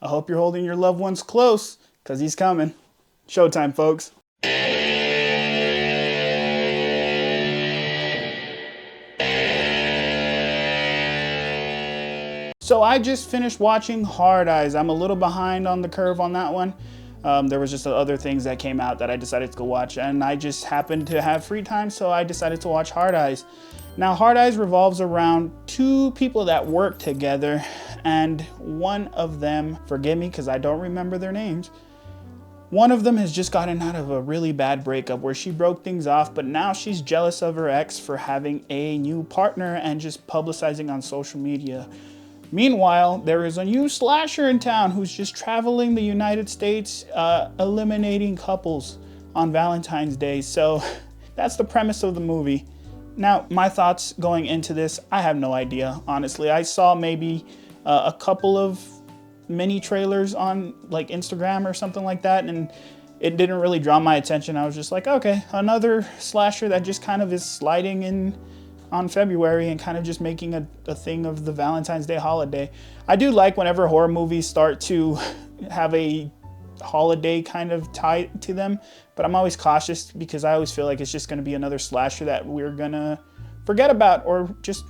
I hope you're holding your loved ones close, because he's coming. Showtime, folks. So I just finished watching Hard Eyes. I'm a little behind on the curve on that one. There was just other things that came out that I decided to go watch, and I just happened to have free time, so I decided to watch Hard Eyes. Now, Hard Eyes revolves around two people that work together, and one of them, forgive me because I don't remember their names, one of them has just gotten out of a really bad breakup where she broke things off, but now she's jealous of her ex for having a new partner and just publicizing on social media. Meanwhile, there is a new slasher in town who's just traveling the United States, eliminating couples on Valentine's Day. So that's the premise of the movie. Now, my thoughts going into this, I have no idea, honestly. I saw maybe a couple of mini trailers on like Instagram or something like that, and it didn't really draw my attention. I was just like, okay, another slasher that just kind of is sliding in on February and kind of just making a thing of the Valentine's Day holiday. I do like whenever horror movies start to have a holiday kind of tie to them, but I'm always cautious because I always feel like it's just going to be another slasher that we're going to forget about, or just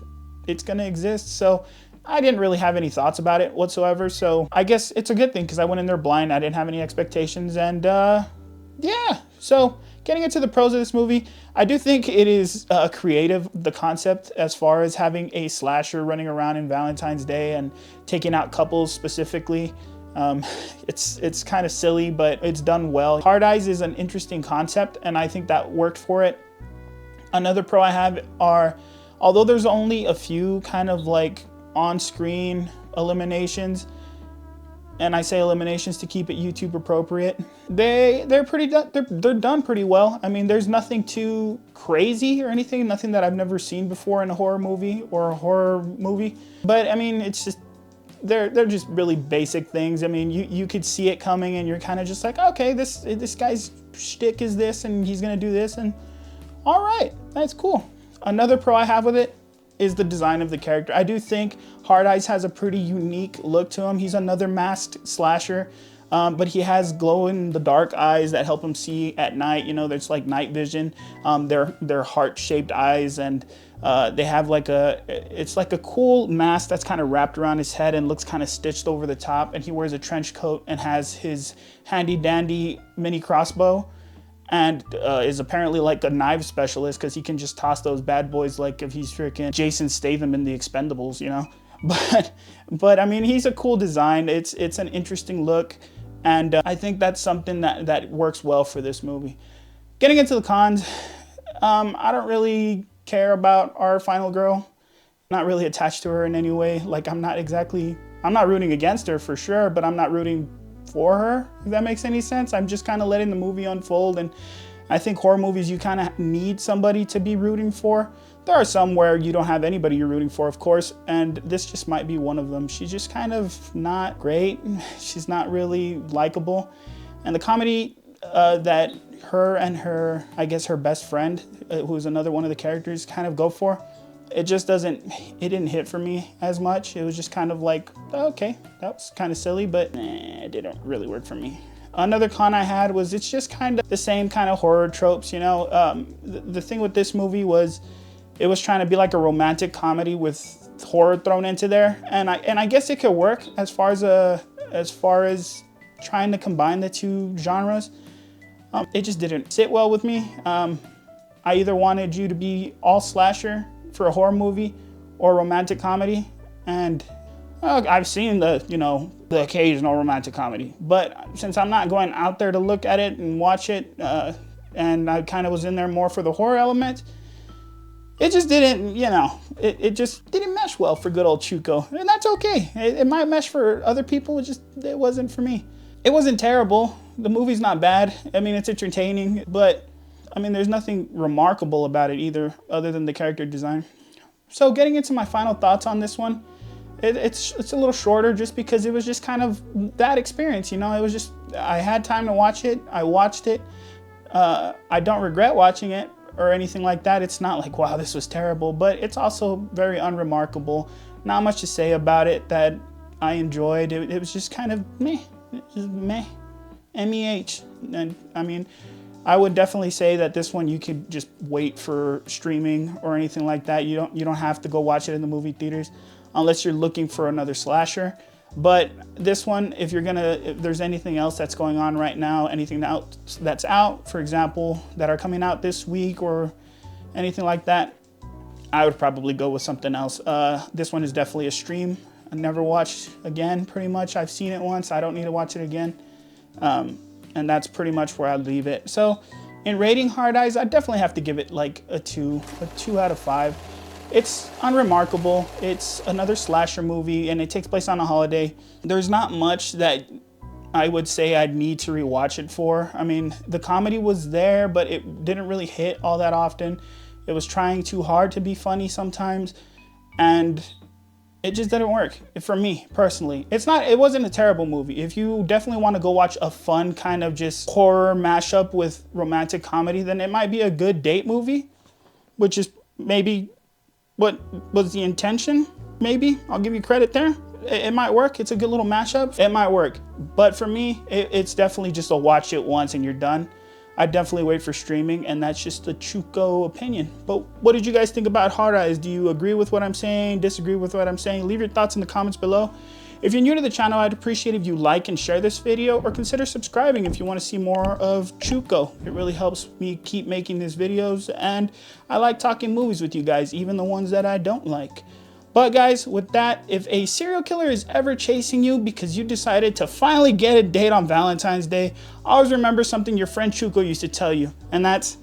it's going to exist. So I didn't really have any thoughts about it whatsoever. So I guess it's a good thing because I went in there blind. I didn't have any expectations, and yeah. So getting into the pros of this movie, I do think it is creative, the concept, as far as having a slasher running around in Valentine's Day and taking out couples specifically. It's kind of silly, but it's done well. Hard Eyes is an interesting concept, and I think that worked for it. Another pro I have are, although there's only a few kind of like on-screen eliminations, and I say eliminations to keep it YouTube appropriate, they're done pretty well. I mean, there's nothing too crazy or anything, nothing that I've never seen before in a horror movie or a horror movie. But I mean, it's just they're just really basic things. I mean, you could see it coming, and you're kind of just like, okay, this guy's shtick is this, and he's gonna do this, and all right, that's cool. Another pro I have with it is the design of the character. I do think Hard Eyes has a pretty unique look to him. He's another masked slasher, but he has glow-in-the-dark eyes that help him see at night. You know, there's like night vision. They're heart-shaped eyes, and they have like it's like a cool mask that's kind of wrapped around his head and looks kind of stitched over the top, and he wears a trench coat and has his handy-dandy mini crossbow, and is apparently like a knife specialist because he can just toss those bad boys like if he's freaking Jason Statham in The Expendables, you know? But I mean, he's a cool design. It's an interesting look, and I think that's something that works well for this movie. Getting into the cons, I don't really care about our final girl. I'm not really attached to her in any way. Like, I'm not rooting against her for sure, but I'm not rooting for her, if that makes any sense. I'm just kind of letting the movie unfold, and I think horror movies, you kind of need somebody to be rooting for. There are some where you don't have anybody you're rooting for, of course, and this just might be one of them. She's just kind of not great. She's not really likable, and the comedy that her and her best friend, who's another one of the characters, kind of go for, it didn't hit for me as much. It was just kind of like, okay, that was kind of silly, but it didn't really work for me. Another con I had was it's just kind of the same kind of horror tropes, you know. The thing with this movie was it was trying to be like a romantic comedy with horror thrown into there, and I guess it could work as far as trying to combine the two genres. It just didn't sit well with me. I either wanted you to be all slasher for a horror movie or romantic comedy, and I've seen the occasional romantic comedy, but since I'm not going out there to look at it and watch it, and I kind of was in there more for the horror element, it just didn't, it just didn't mesh well for good old Chuko, and that's okay. It might mesh for other people, it wasn't for me. It wasn't terrible. The movie's not bad. I mean, it's entertaining, but I mean, there's nothing remarkable about it either, other than the character design. So getting into my final thoughts on this one, it's a little shorter just because it was just kind of that experience, you know? It was just, I had time to watch it. I watched it. I don't regret watching it or anything like that. It's not like, wow, this was terrible, but it's also very unremarkable. Not much to say about it that I enjoyed. It was just kind of meh. Just meh. M-E-H. And I mean, I would definitely say that this one you could just wait for streaming or anything like that. You don't have to go watch it in the movie theaters unless you're looking for another slasher. But this one, if there's anything else that's going on right now, anything that's out, for example, that are coming out this week or anything like that, I would probably go with something else. This one is definitely a stream. I never watched again, pretty much. I've seen it once. I don't need to watch it again. And that's pretty much where I'd leave it. So in rating Hard Eyes, I definitely have to give it like a 2 out of 5. It's unremarkable. It's another slasher movie and it takes place on a holiday. There's not much that I would say I'd need to rewatch it for. I mean, the comedy was there, but it didn't really hit all that often. It was trying too hard to be funny sometimes, and it just didn't work for me personally. It wasn't a terrible movie. If you definitely want to go watch a fun kind of just horror mashup with romantic comedy, then it might be a good date movie, which is maybe what was the intention. Maybe I'll give you credit there. It might work. It's a good little mashup. It might work. But for me, it's definitely just a watch it once and you're done. I'd definitely wait for streaming, and that's just a Chuco opinion. But what did you guys think about Hard Eyes? Do you agree with what I'm saying? Disagree with what I'm saying? Leave your thoughts in the comments below. If you're new to the channel, I'd appreciate if you like and share this video, or consider subscribing if you want to see more of Chuco. It really helps me keep making these videos, and I like talking movies with you guys, even the ones that I don't like. But guys, with that, if a serial killer is ever chasing you because you decided to finally get a date on Valentine's Day, always remember something your friend Chuco used to tell you, and that's